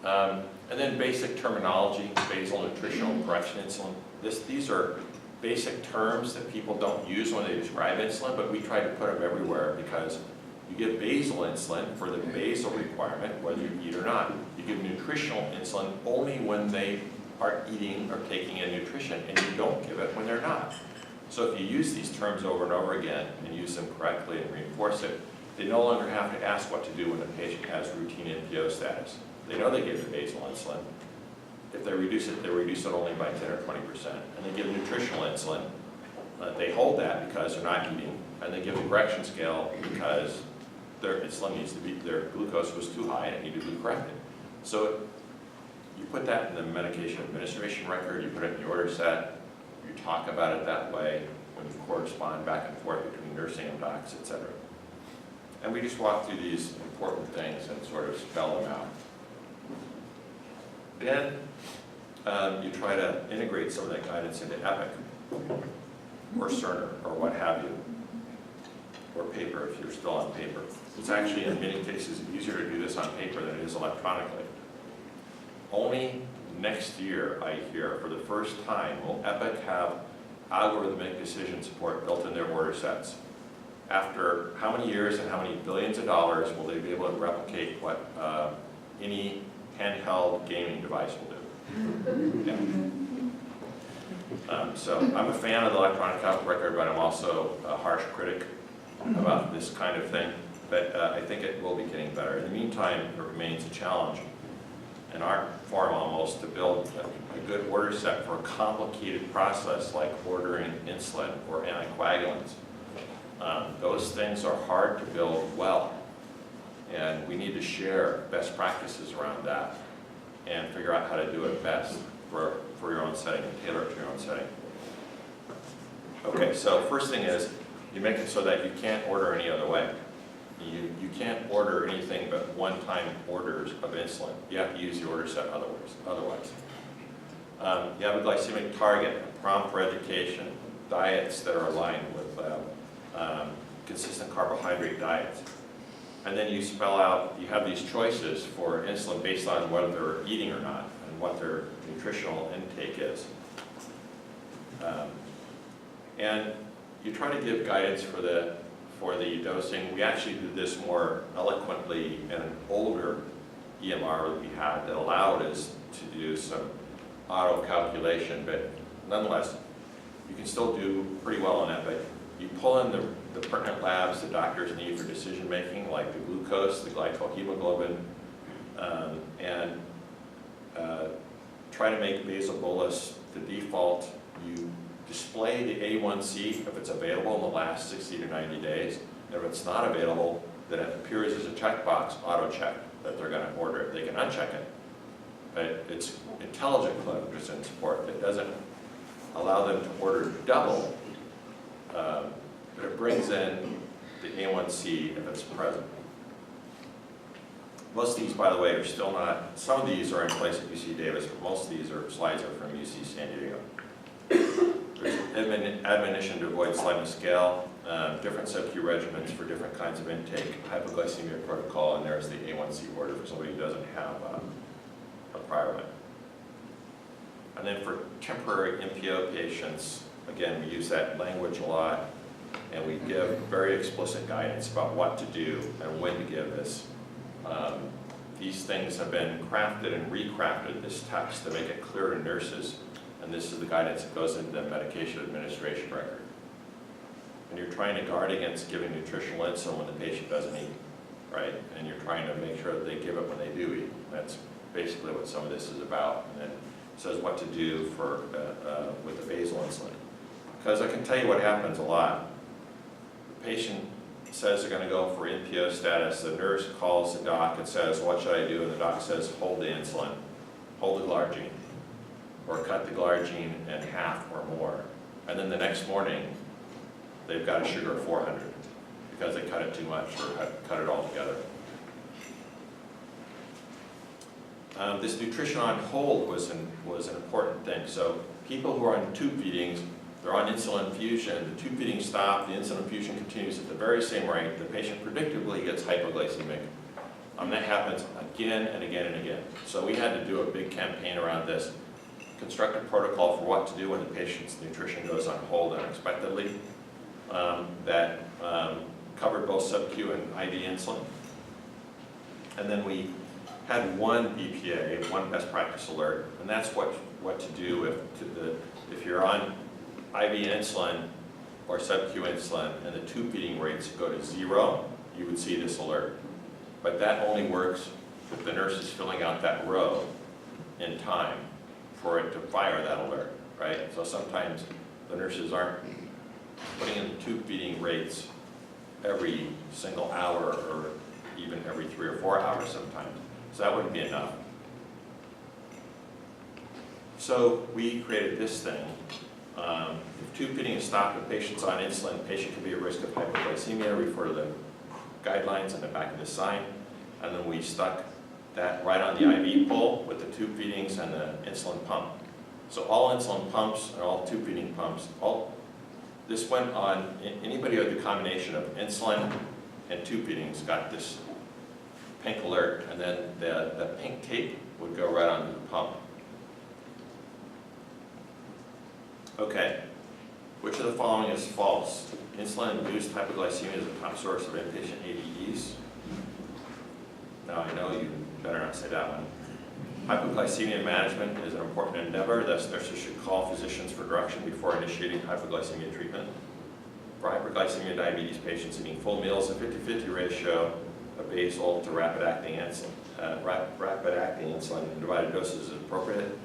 And then basic terminology, basal nutritional correction insulin. These are basic terms that people don't use when they describe insulin, but we try to put them everywhere because you give basal insulin for the basal requirement, whether you eat or not. You give nutritional insulin only when they are eating or taking in nutrition, and you don't give it when they're not. So if you use these terms over and over again and use them correctly and reinforce it, they no longer have to ask what to do when the patient has routine NPO status. They know they give the basal insulin. If they reduce it only by 10 or 20%. And they give nutritional insulin. They hold that because they're not eating. And they give the correction scale because their insulin needs to be, their glucose was too high and it needed to be corrected. So you put that in the medication administration record, you put it in the order set, you talk about it that way when you correspond back and forth between nursing and docs, etc. And we just walk through these important things and sort of spell them out. Then you try to integrate some of that guidance into EPIC or Cerner or what have you, or paper if you're still on paper. It's actually in many cases easier to do this on paper than it is electronically. Only next year, I hear, for the first time, will EPIC have algorithmic decision support built in their order sets. After how many years and how many billions of dollars will they be able to replicate what any handheld gaming device will do? Yeah. So I'm a fan of the electronic health record, but I'm also a harsh critic about this kind of thing. But I think it will be getting better. In the meantime, it remains a challenge in our form almost to build a good order set for a complicated process like ordering insulin or anticoagulants. Those things are hard to build well, and we need to share best practices around that and figure out how to do it best for your own setting and tailor it to your own setting. Okay, so first thing is you make it so that you can't order any other way. You can't order anything but one-time orders of insulin. You have to use the order set otherwise. You have a glycemic target, a prompt for education, diets that are aligned with consistent carbohydrate diets. And then you spell out, you have these choices for insulin based on whether they're eating or not and what their nutritional intake is. And you try to give guidance for the dosing. We actually did this more eloquently in an older EMR that we had that allowed us to do some auto calculation, but nonetheless, you can still do pretty well on that. But you pull in the pertinent labs the doctors need for decision making, like the glucose, the glycohemoglobin, and try to make basal bolus the default. You display the A1C if it's available in the last 60 to 90 days. And if it's not available, then it appears as a checkbox, auto-check, that they're going to order it. They can uncheck it. But it's intelligent clinical decision support that doesn't allow them to order double, but it brings in the A1C if it's present. Most of these, by the way, are still not, some of these are in place at UC Davis, but most of these slides are from UC San Diego. There's admonition to avoid sliding scale, different sub-Q regimens for different kinds of intake, hypoglycemia protocol, and there's the A1C order for somebody who doesn't have a prior one. And then for temporary NPO patients, again, we use that language a lot, and we give very explicit guidance about what to do and when to give this. These things have been crafted and recrafted, this text, to make it clear to nurses, and this is the guidance that goes into the medication administration record. And you're trying to guard against giving nutritional insulin when the patient doesn't eat, right? And you're trying to make sure that they give it when they do eat. That's basically what some of this is about. And then it says what to do for with the basal insulin. Because I can tell you what happens a lot. The patient says they're going to go for NPO status. The nurse calls the doc and says, what should I do? And the doc says, hold the insulin, hold the glargine, or cut the glargine in half or more. And then the next morning, they've got a sugar of 400 because they cut it too much or cut it all together. This nutrition on hold was an important thing. So people who are on tube feedings, they're on insulin infusion, the tube feeding stops, the insulin infusion continues at the very same rate, the patient predictably gets hypoglycemic, That happens again and again and again. So we had to do a big campaign around this, construct a protocol for what to do when the patient's nutrition goes on hold unexpectedly, that covered both sub-Q and IV insulin. And then we had one BPA, one best practice alert, and that's what to do if you're on IV insulin or sub-Q insulin and the tube feeding rates go to 0, you would see this alert. But that only works if the nurse is filling out that row in time for it to fire that alert, right? So sometimes the nurses aren't putting in the tube feeding rates every single hour or even every 3 or 4 hours sometimes. So that wouldn't be enough. So we created this thing. If tube feeding is stopped and patient's on insulin, the patient can be at risk of hypoglycemia. Refer to the guidelines on the back of the sign. And then we stuck that right on the IV pole with the tube feedings and the insulin pump. So all insulin pumps and all tube feeding pumps, this went on, anybody with the combination of insulin and tube feedings got this pink alert, and then the pink tape would go right onto the pump. Okay, which of the following is false? Insulin-induced hypoglycemia is a top source of inpatient ADEs. Now I know you better not say that one. Hypoglycemia management is an important endeavor, thus nurses should call physicians for direction before initiating hypoglycemia treatment. For hyperglycemia diabetes patients, eating full meals, a 50-50 ratio of basal to rapid-acting insulin in divided doses is appropriate.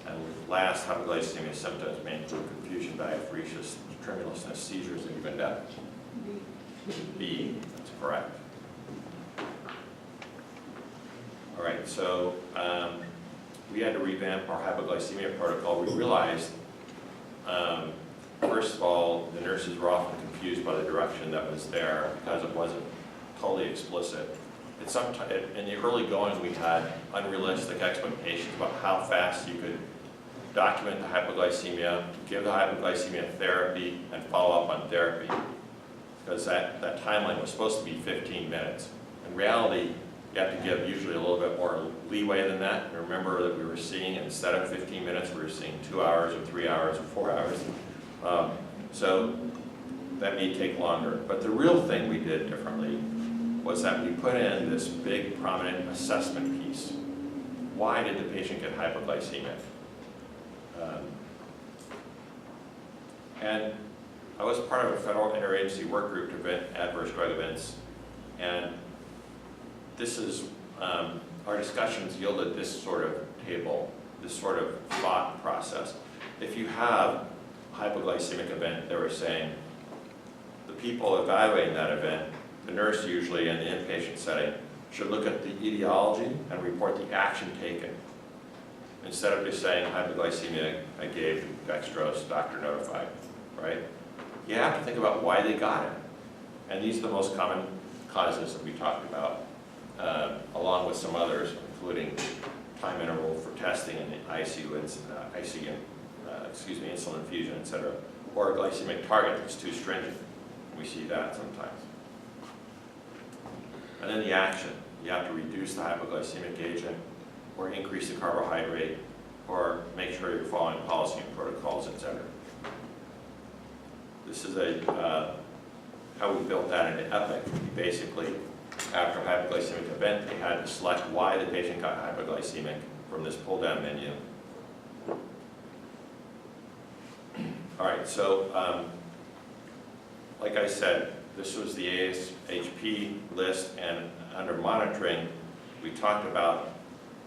And last, hypoglycemia symptoms may include confusion, diaphoresis, tremulousness, seizures, and even death. B, that's correct. All right, so we had to revamp our hypoglycemia protocol. We realized, first of all, the nurses were often confused by the direction that was there because it wasn't totally explicit. In the early going, we had unrealistic expectations about how fast you could document the hypoglycemia, give the hypoglycemia therapy, and follow up on therapy. Because that timeline was supposed to be 15 minutes. In reality, you have to give usually a little bit more leeway than that. And remember that we were seeing, instead of 15 minutes, we were seeing 2 hours or 3 hours or 4 hours. So that may take longer. But the real thing we did differently was that we put in this big prominent assessment piece. Why did the patient get hypoglycemic? And I was part of a federal interagency work group to prevent adverse drug events, and this is, our discussions yielded this sort of table, this sort of thought process. If you have a hypoglycemic event, they were saying, the people evaluating that event, the nurse usually in the inpatient setting, should look at the etiology and report the action taken. Instead of just saying hypoglycemia, I gave dextrose, doctor notified, right? You have to think about why they got it. And these are the most common causes that we talked about, along with some others, including time interval for testing in the ICU, insulin infusion, et cetera, or a glycemic target that's too stringent. We see that sometimes. And then the action. You have to reduce the hypoglycemic agent, or increase the carbohydrate, or make sure you're following policy and protocols, et cetera. This is how we built that into EPIC. Basically, after a hypoglycemic event, they had to select why the patient got hypoglycemic from this pull-down menu. All right, so like I said, this was the ASHP list, and under monitoring, we talked about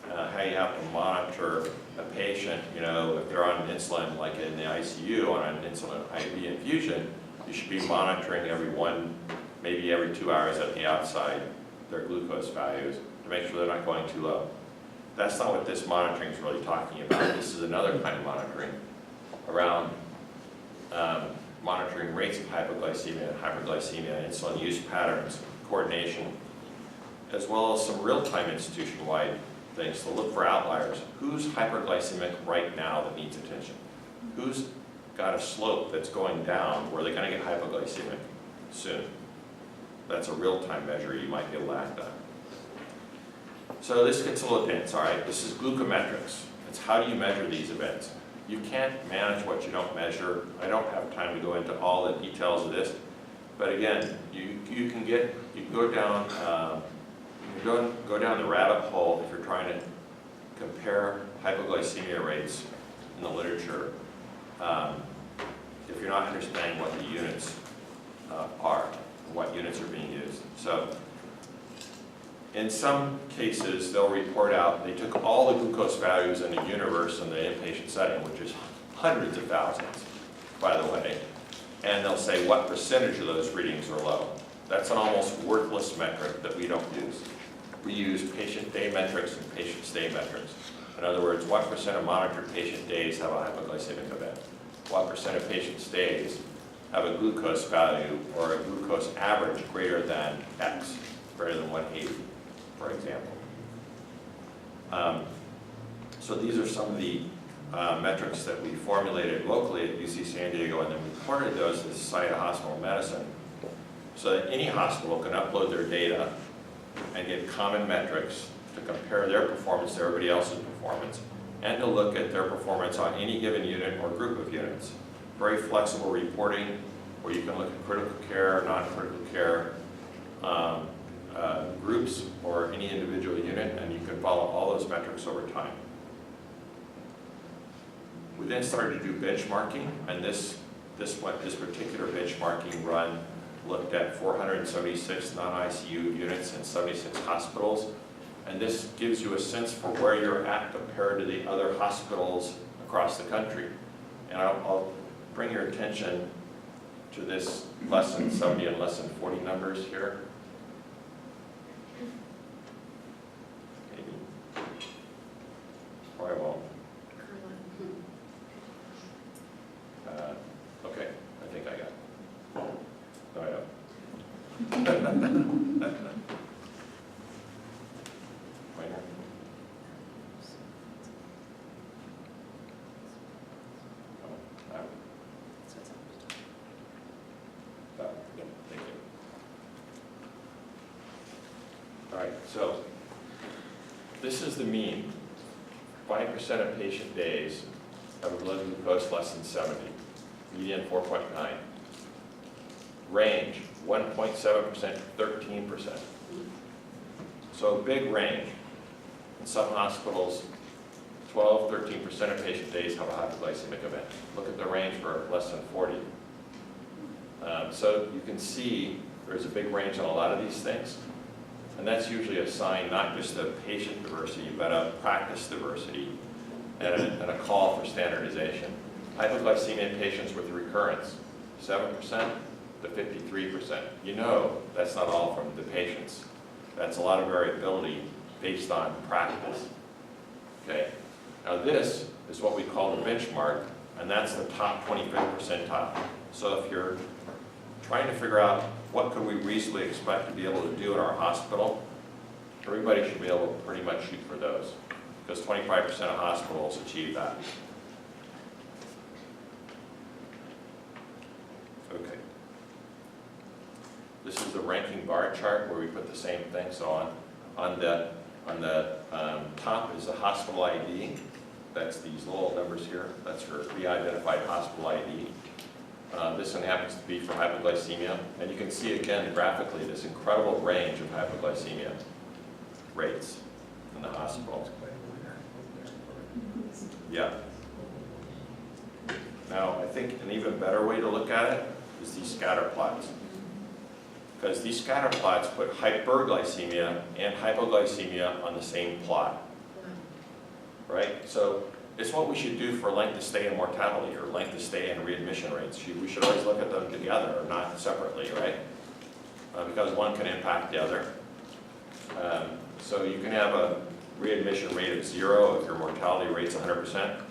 how you have to monitor a patient, you know, if they're on insulin, like in the ICU, on an insulin IV infusion, you should be monitoring every 1, maybe every 2 hours at the outside, their glucose values to make sure they're not going too low. That's not what this monitoring is really talking about. This is another kind of monitoring around monitoring rates of hypoglycemia, insulin use patterns, coordination, as well as some real-time institution-wide things to look for outliers. Who's hyperglycemic right now that needs attention? Who's got a slope that's going down where they're going to get hypoglycemic soon? That's a real-time measure you might be able to act on. So this gets a little dense, all right? This is glucometrics. It's how do you measure these events? You can't manage what you don't measure. I don't have time to go into all the details of this, but again, you can go down the rabbit hole if you're trying to compare hypoglycemia rates in the literature. If you're not understanding what the units are, what units are being used. So in some cases, they'll report out, they took all the glucose values in the universe in the inpatient setting, which is hundreds of thousands, by the way, and they'll say what percentage of those readings are low. That's an almost worthless metric that we don't use. We use patient day metrics and patient stay metrics. In other words, what percent of monitored patient days have a hypoglycemic event? What percent of patient stays have a glucose value or a glucose average greater than X, greater than 180, for example. So these are some of the metrics that we formulated locally at UC San Diego, and then we ported those to the Society of Hospital Medicine so that any hospital can upload their data and get common metrics to compare their performance to everybody else's performance, and to look at their performance on any given unit or group of units. Very flexible reporting where you can look at critical care, non-critical care groups or any individual unit, and you can follow all those metrics over time. We then started to do benchmarking, and this particular benchmarking run looked at 476 non-ICU units in 76 hospitals. And this gives you a sense for where you're at compared to the other hospitals across the country. And I'll bring your attention to this less than 70 and less than 40 numbers here. Maybe. Or I won't. Okay, I think I got it. No, I don't. So this is the mean. 5% of patient days have a blood glucose less than 70. Median 4.9. Range 1.7%, 13%. So big range. In some hospitals, 12, 13% of patient days have a hypoglycemic event. Look at the range for less than 40. So you can see there's a big range on a lot of these things. And that's usually a sign not just of patient diversity, but of practice diversity and a call for standardization. Hypoglycemia in patients with recurrence, 7% to 53%. You know that's not all from the patients. That's a lot of variability based on practice. Okay. Now this is what we call the benchmark, and that's the top 25th percentile. So if you're trying to figure out what could we reasonably expect to be able to do in our hospital, everybody should be able to pretty much shoot for those, because 25% of hospitals achieve that. Okay. This is the ranking bar chart where we put the same thing. So on the top is the hospital ID. That's these little numbers here. That's your pre-identified hospital ID. This one happens to be for hypoglycemia. And you can see again graphically this incredible range of hypoglycemia rates in the hospital. Yeah. Now, I think an even better way to look at it is these scatter plots. Because these scatter plots put hyperglycemia and hypoglycemia on the same plot. Right? So it's what we should do for length of stay and mortality, or length of stay and readmission rates. We should always look at them together, not separately, right? Because one can impact the other. So you can have a readmission rate of 0 if your mortality rate's 100%.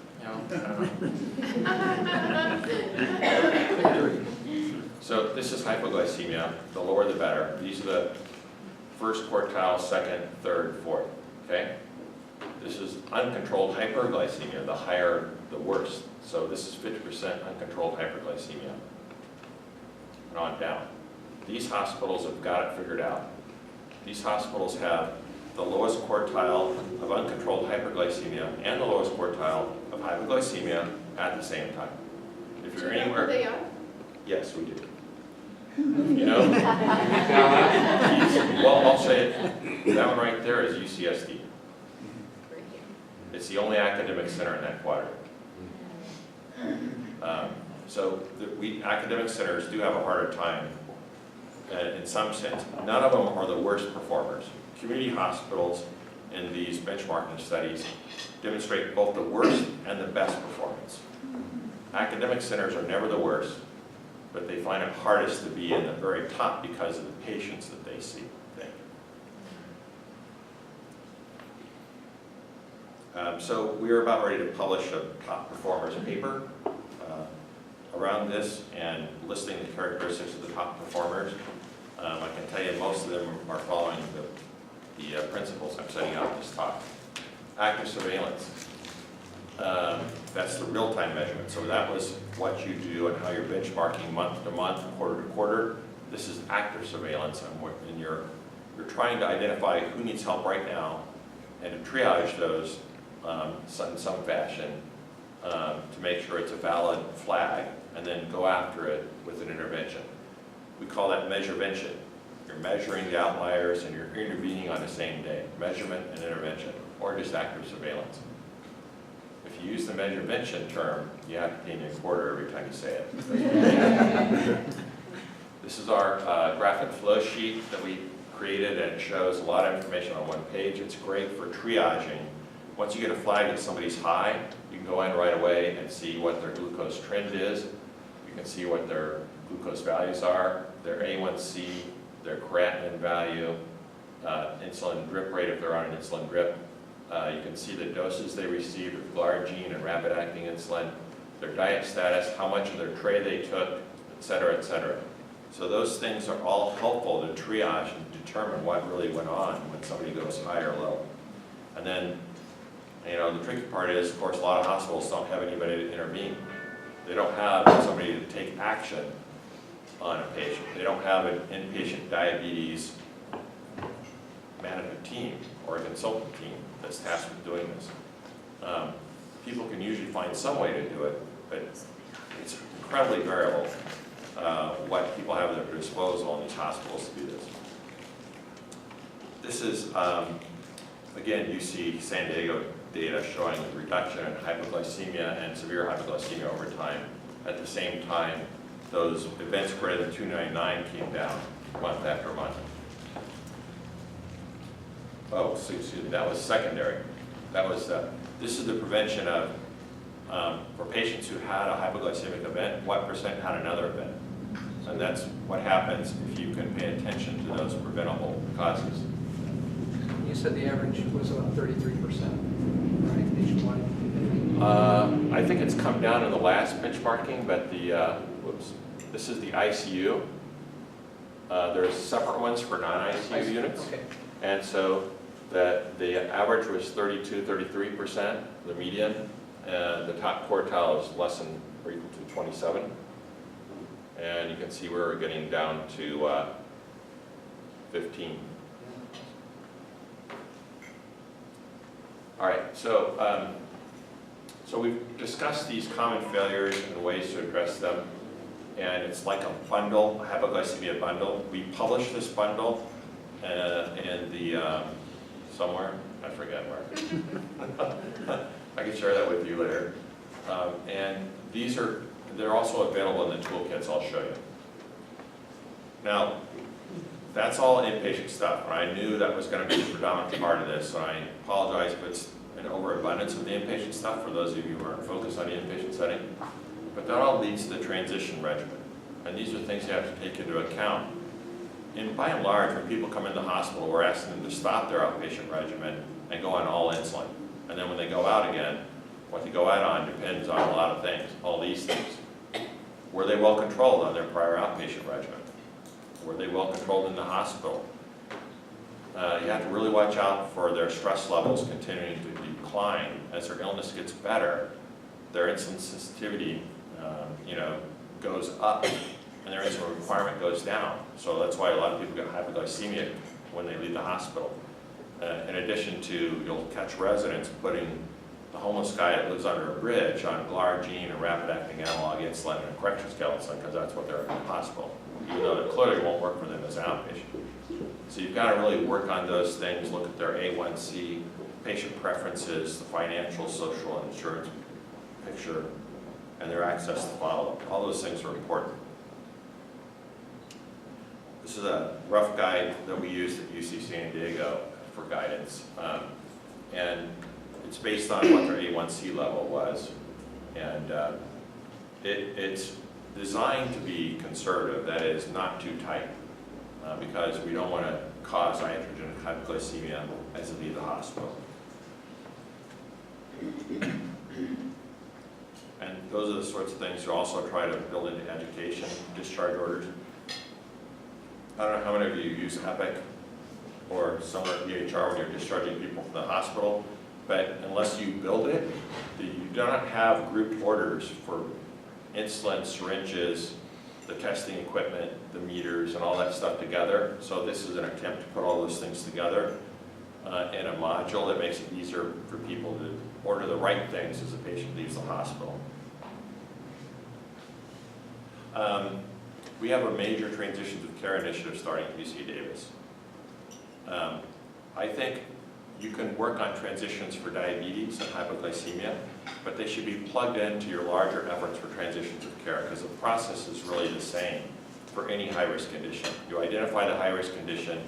So this is hypoglycemia. The lower the better. These are the first quartile, second, third, fourth. Okay? This is uncontrolled hyperglycemia. The higher, the worse. So this is 50% uncontrolled hyperglycemia. And on down. These hospitals have got it figured out. These hospitals have the lowest quartile of uncontrolled hyperglycemia and the lowest quartile of hypoglycemia at the same time. If you're anywhere, who they are? yes, we do. You know, well, I'll say it. That one right there is UCSD. It's the only academic center in that quadrant. So academic centers do have a harder time in some sense. None of them are the worst performers. Community hospitals in these benchmarking studies demonstrate both the worst and the best performance. Academic centers are never the worst, but they find it hardest to be in the very top because of the patients that they see. So we are about ready to publish a top performers paper around this and listing the characteristics of the top performers. I can tell you most of them are following the principles I'm setting out in this talk. Active surveillance. That's the real-time measurement. So that was what you do and how you're benchmarking month to month, quarter to quarter. This is active surveillance, and you're trying to identify who needs help right now and to triage those in some fashion to make sure it's a valid flag, and then go after it with an intervention. We call that measurevention. You're measuring the outliers and you're intervening on the same day. Measurement and intervention, or just active surveillance. If you use the measurevention term, you have to pay me a quarter every time you say it. This is our graphic flow sheet that we created, and it shows a lot of information on one page. It's great for triaging. Once you get a flag that somebody's high, you can go in right away and see what their glucose trend is. You can see what their glucose values are, their A1C, their creatinine value, insulin drip rate if they're on an insulin drip. You can see the doses they received of glargine and rapid-acting insulin, their diet status, how much of their tray they took, et cetera, et cetera. So those things are all helpful to triage and determine what really went on when somebody goes high or low. And then, you know, the tricky part is, of course, a lot of hospitals don't have anybody to intervene. They don't have somebody to take action on a patient. They don't have an inpatient diabetes management team or a consultant team that's tasked with doing this. People can usually find some way to do it, but it's incredibly variable what people have at their disposal in these hospitals to do this. This is, again, UC San Diego data showing a reduction in hypoglycemia and severe hypoglycemia over time. At the same time, those events greater than 299 came down month after month. Oh, so excuse me, that was secondary. That was, this is the prevention of, for patients who had a hypoglycemic event, what percent had another event? And that's what happens if you can pay attention to those preventable causes. You said the average was about 33%, right, nationwide? I think it's come down in the last benchmarking, but the, this is the ICU. There's separate ones for non-ICU units. Okay. And so the average was 32-33%, the median. The top quartile is less than or equal to 27. And you can see we're getting down to 15. All right, so so we've discussed these common failures and ways to address them, and it's like a bundle, a hypoglycemia bundle. We published this bundle in the somewhere, I forget where. I can share that with you later. And they're also available in the toolkits I'll show you. Now, that's all inpatient stuff, and I knew that was going to be the predominant part of this, so I apologize if it's an overabundance of the inpatient stuff for those of you who aren't focused on the inpatient setting. But that all leads to the transition regimen, and these are things you have to take into account. And by and large, when people come into the hospital, we're asking them to stop their outpatient regimen and go on all insulin. And then when they go out again, what they go out on depends on a lot of things, all these things. Were they well controlled on their prior outpatient regimen? Were they well controlled in the hospital? You have to really watch out for their stress levels continuing to decline. As their illness gets better, their insulin sensitivity goes up and their insulin requirement goes down. So that's why a lot of people get hypoglycemia when they leave the hospital. In addition to, you'll catch residents putting the homeless guy that lives under a bridge on glargine and rapid-acting analog insulin and a correction skeleton because that's what they're in the hospital, even though it clearly won't work for them as an outpatient. So you've got to really work on those things, look at their A1C, patient preferences, the financial, social, and insurance picture, and their access to follow-up. All those things are important. This is a rough guide that we used at UC San Diego for guidance. And it's based on what their A1C level was. And it's designed to be conservative, that is, not too tight, because we don't want to cause iatrogenic hypoglycemia as it leaves the hospital. And those are the sorts of things you also try to build into education, discharge orders. I don't know how many of you use EPIC or similar EHR when you're discharging people from the hospital, but unless you build it, you don't have group orders for insulin, syringes, the testing equipment, the meters, and all that stuff together. So this is an attempt to put all those things together in a module that makes it easier for people to order the right things as the patient leaves the hospital. We have a major transitions of care initiative starting at UC Davis. I think you can work on transitions for diabetes and hypoglycemia, but they should be plugged into your larger efforts for transitions of care because the process is really the same for any high-risk condition. You identify the high-risk condition,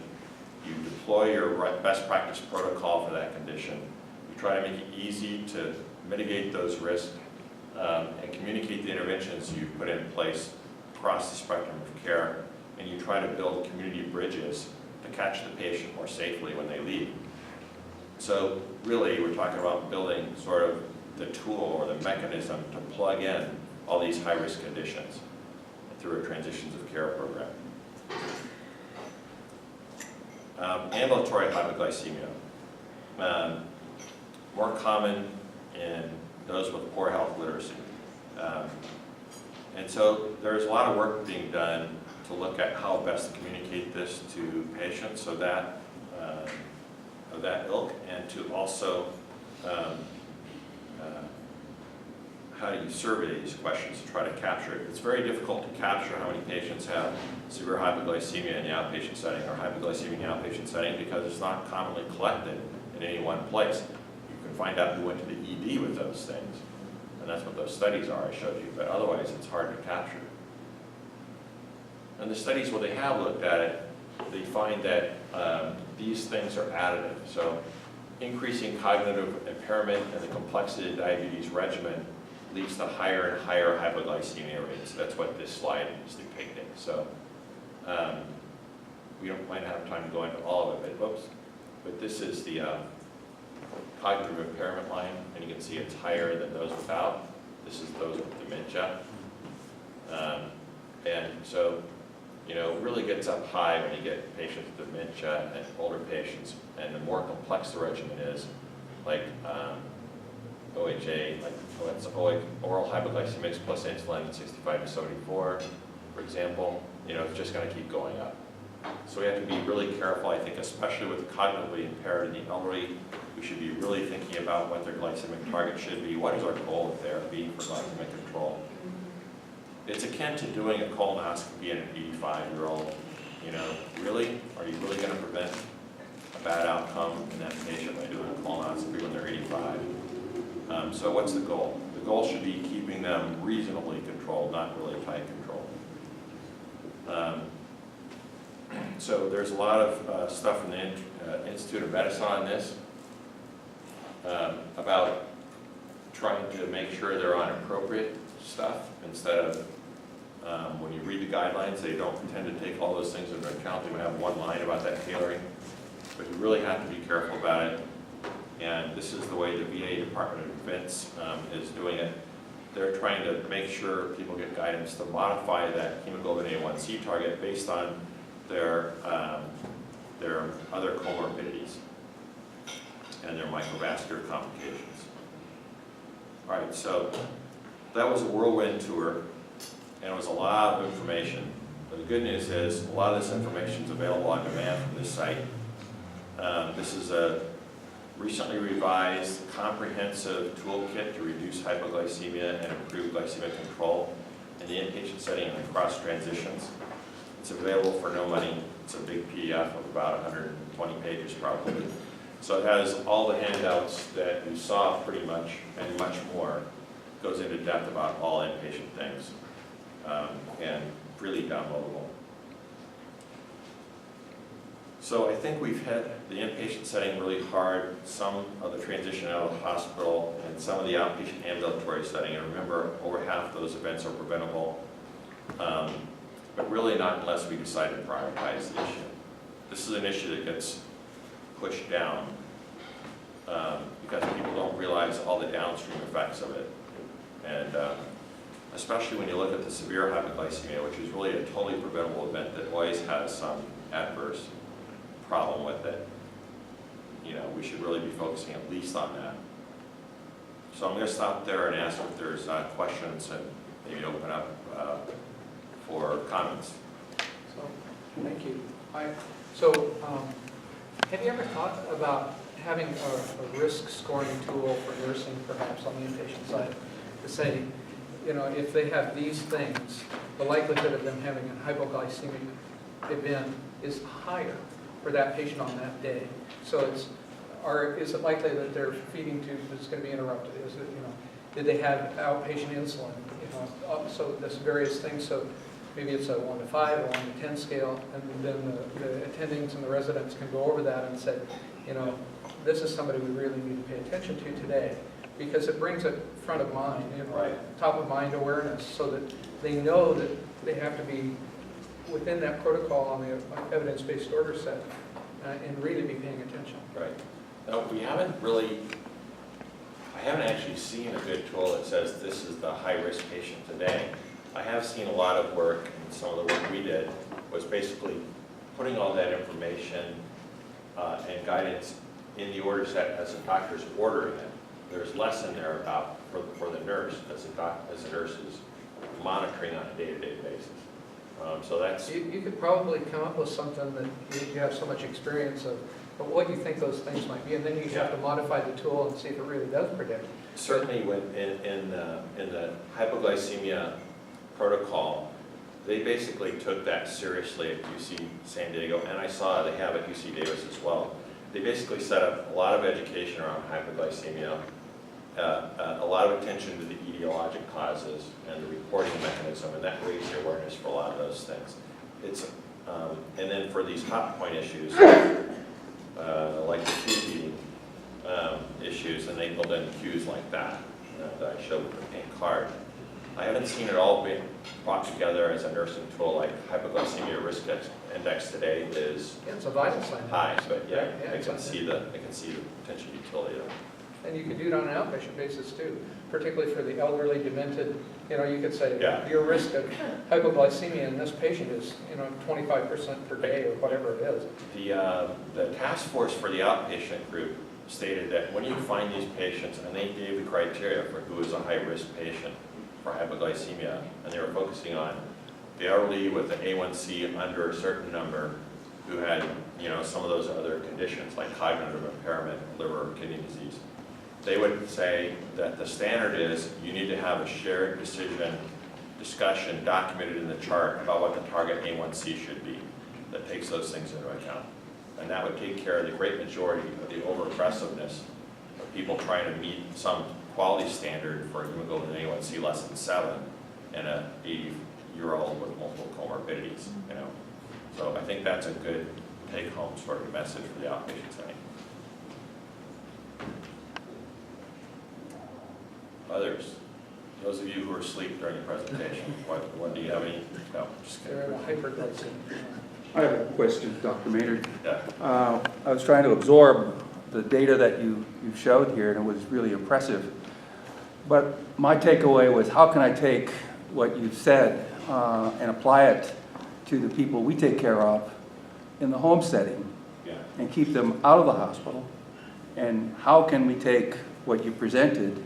you deploy your best practice protocol for that condition, you try to make it easy to mitigate those risks and communicate the interventions you've put in place across the spectrum of care, and you try to build community bridges to catch the patient more safely when they leave. So really, we're talking about building sort of the tool or the mechanism to plug in all these high-risk conditions through a transitions of care program. Ambulatory hypoglycemia, more common in those with poor health literacy. And so there's a lot of work being done to look at how best to communicate this to patients of that ilk, and to also how do you survey these questions to try to capture it. It's very difficult to capture how many patients have severe hypoglycemia in the outpatient setting or hypoglycemia in the outpatient setting because it's not commonly collected in any one place. You can find out who went to the ED with those things, and that's what those studies are I showed you, but otherwise it's hard to capture. And the studies where they have looked at it, they find that these things are additive. So increasing cognitive impairment and the complexity of diabetes regimen leads to higher and higher hypoglycemia rates. That's what this slide is depicting. So we might not have time to go into all of it, but this is the cognitive impairment line, and you can see it's higher than those without. This is those with dementia. And so, you know, it really gets up high when you get patients with dementia and older patients, and the more complex the regimen is, like OHA, like oral hypoglycemics plus insulin 65 to 74, for example, you know, it's just going to keep going up. So we have to be really careful, I think, especially with cognitively impaired in the elderly. We should be really thinking about what their glycemic target should be. What is our goal of therapy for glycemic control? It's akin to doing a colonoscopy in an 85-year-old. You know, really? Are you really going to prevent a bad outcome in that patient by doing a colonoscopy when they're 85? So what's the goal? The goal should be keeping them reasonably controlled, not really tight controlled. So there's a lot of stuff in the Institute of Medicine on this about trying to make sure they're on appropriate stuff instead of when you read the guidelines, they don't tend to take all those things into account. They might have one line about that tailoring, but you really have to be careful about it. And this is the way the VA Department of Defense is doing it. They're trying to make sure people get guidance to modify that hemoglobin A1C target based on their other comorbidities and their microvascular complications. All right, so that was a whirlwind tour, and it was a lot of information. But the good news is a lot of this information is available on demand from this site. This is a recently revised comprehensive toolkit to reduce hypoglycemia and improve glycemic control in the inpatient setting and across transitions. It's available for no money. It's a big PDF of about 120 pages probably. So it has all the handouts that you saw pretty much and much more. It goes into depth about all inpatient things and really downloadable. So I think we've hit the inpatient setting really hard, some of the transition out of the hospital, and some of the outpatient ambulatory setting. And remember, over half those events are preventable, but really not unless we decide to prioritize the issue. This is an issue that gets pushed down because people don't realize all the downstream effects of it. And especially when you look at the severe hypoglycemia, which is really a totally preventable event that always has some adverse problem with it. You know, we should really be focusing at least on that. So I'm going to stop there and ask if there's questions and maybe open up for comments. So, thank you. Have you ever thought about having a risk scoring tool for nursing, perhaps on the inpatient side, to say, you know, if they have these things, the likelihood of them having a hypoglycemic event is higher for that patient on that day. So is it likely that their feeding tube is going to be interrupted? Is it, you know, did they have outpatient insulin? You know, so there's various things. So maybe it's a 1 to 5 or 1 to 10 scale, and then the attendings and the residents can go over that and say, you know, this is somebody we really need to pay attention to today, because it brings it front of mind, you know, Right. top of mind awareness, so that they know that they have to be within that protocol on the evidence-based order set and really be paying attention. Right. Now, I haven't actually seen a good tool that says this is the high-risk patient today. I have seen a lot of work, and some of the work we did was basically putting all that information and guidance in the order set as the doctor's ordering it. There's less in there about for the nurse as the nurse is monitoring on a day-to-day basis. So that's... You could probably come up with something that you have so much experience of what you think those things might be, and then you have to modify the tool and see if it really does predict. Certainly when in the hypoglycemia protocol, they basically took that seriously at UC San Diego, and I saw they have at UC Davis as well. They basically set up a lot of education around hypoglycemia, a lot of attention to the etiologic causes and the reporting mechanism, and that raised the awareness for a lot of those things. And then for these hot point issues, like the tube feeding issues, and they build in cues like that that I showed with the pink card. I haven't seen it all being brought together as a nursing tool. Like hypoglycemia risk index today is It's a vital sign. high, but yeah, I it's can on see the potential utility of it. And you could do it on an outpatient basis too, particularly for the elderly, demented. You know, you could say your risk of hypoglycemia in this patient is, you know, 25% per day or whatever it is. The task force for the outpatient group stated that when you find these patients, and they gave the criteria for who is a high-risk patient for hypoglycemia, and they were focusing on the elderly with an A1C under a certain number who had, you know, some of those other conditions like cognitive impairment, liver, or kidney disease. They would say that the standard is you need to have a shared decision discussion documented in the chart about what the target A1C should be that takes those things into account. And that would take care of the great majority of the over-aggressiveness of people trying to meet some quality standard for hemoglobin A1C less than 7 and an 80-year-old with multiple comorbidities, you know. So I think that's a good take-home sort of message for the outpatient setting. Others? Those of you who were asleep during the presentation, what do you have any? No, just kidding. They're in a hyperglycemia. I have a question, Dr. Maynard. Yeah. I was trying to absorb the data that you showed here, and it was really impressive. But my takeaway was, how can I take what you've said and apply it to the people we take care of in the home setting and keep them out of the hospital? And how can we take what you presented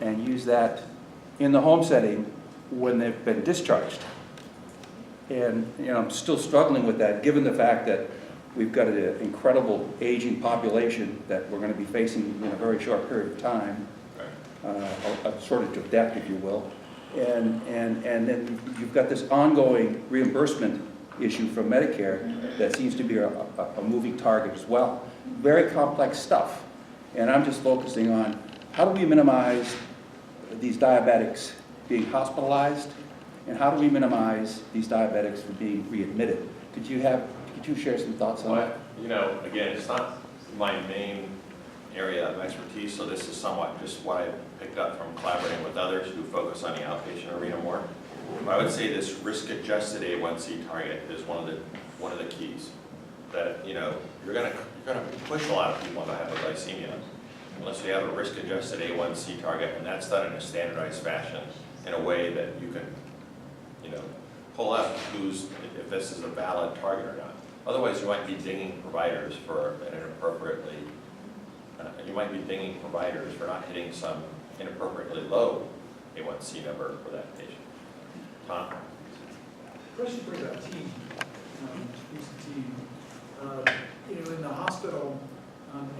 and use that in the home setting when they've been discharged? And you know, I'm still struggling with that, given the fact that We've got an incredible aging population that we're going to be facing in a very short period of time, a shortage of debt, if you will. And then you've got this ongoing reimbursement issue from Medicare that seems to be a moving target as well. Very complex stuff. And I'm just focusing on how do we minimize these diabetics being hospitalized, and how do we minimize these diabetics from being readmitted? Could you share some thoughts on that? You know, again, it's not my main area of expertise, so this is somewhat just what I picked up from collaborating with others who focus on the outpatient arena more. I would say this risk-adjusted A1C target is one of the keys. That, you know, you're gonna push a lot of people into hypoglycemia unless you have a risk-adjusted A1C target, and that's done in a standardized fashion in a way that you can, you know, pull up if this is a valid target or not. Otherwise, you might be dinging providers for an inappropriately, you might be dinging providers for not hitting some inappropriately low A1C number for that patient. Tom? Question for the team, team. You know, in the hospital,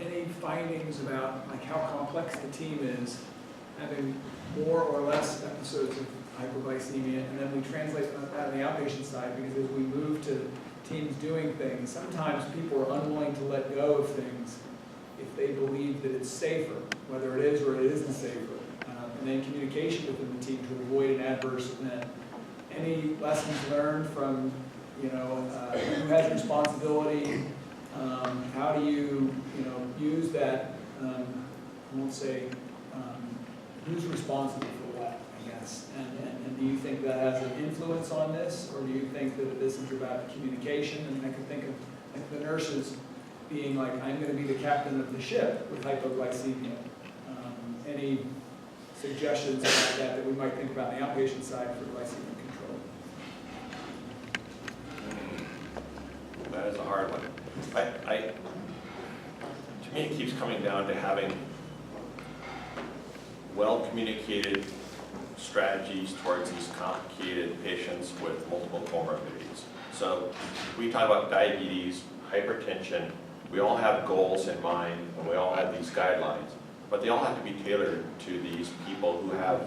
any findings about like how complex the team is, having more or less episodes of hypoglycemia, and then we translate that on the outpatient side, because as we move to teams doing things, sometimes people are unwilling to let go of things if they believe that it's safer, whether it is or it isn't safer. And then communication within the team to avoid an adverse event. Any lessons learned from, you know, who has responsibility? How do you use that? I won't say who's responsible for what, I guess. And do you think that has an influence on this, or do you think that this is about communication? And I can think of like the nurses being like, I'm going to be the captain of the ship with hypoglycemia. Any suggestions about that we might think about on the outpatient side for glycemic control? That is a hard one. To me, it keeps coming down to having well-communicated strategies towards these complicated patients with multiple comorbidities. So we talk about diabetes, hypertension, we all have goals in mind, and we all have these guidelines, but they all have to be tailored to these people who have,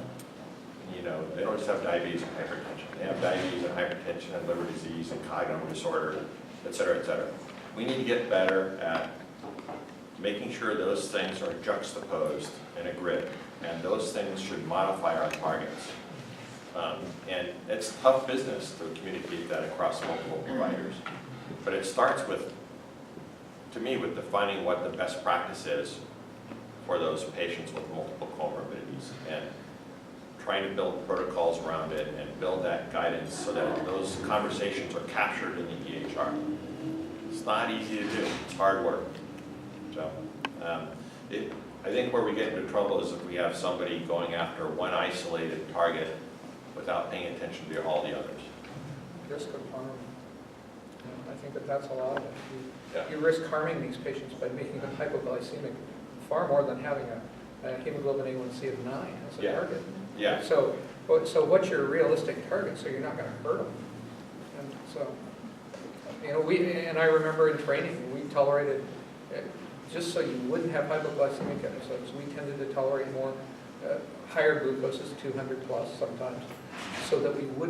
you know, they don't just have diabetes and hypertension. They have diabetes and hypertension and liver disease and cognitive disorder, et cetera, et cetera. We need to get better at making sure those things are juxtaposed in a grid, and those things should modify our targets. And it's tough business to communicate that across multiple providers. But it starts with, to me, with defining what the best practice is for those patients with multiple comorbidities, and trying to build protocols around it and build that guidance so that those conversations are captured in the EHR. It's not easy to do, it's hard work. So I think where we get into trouble is if we have somebody going after one isolated target without paying attention to all the others. Risk of harm. I think that's a lot of it. Yeah. You risk harming these patients by making them hypoglycemic far more than having a hemoglobin A1C of 9 as a target. Yeah. So what's your realistic target so you're not going to hurt them? And so, you know, I remember in training, we tolerated, just so you wouldn't have hypoglycemic episodes, we tended to tolerate more higher glucoses, 200 plus sometimes, so that we wouldn't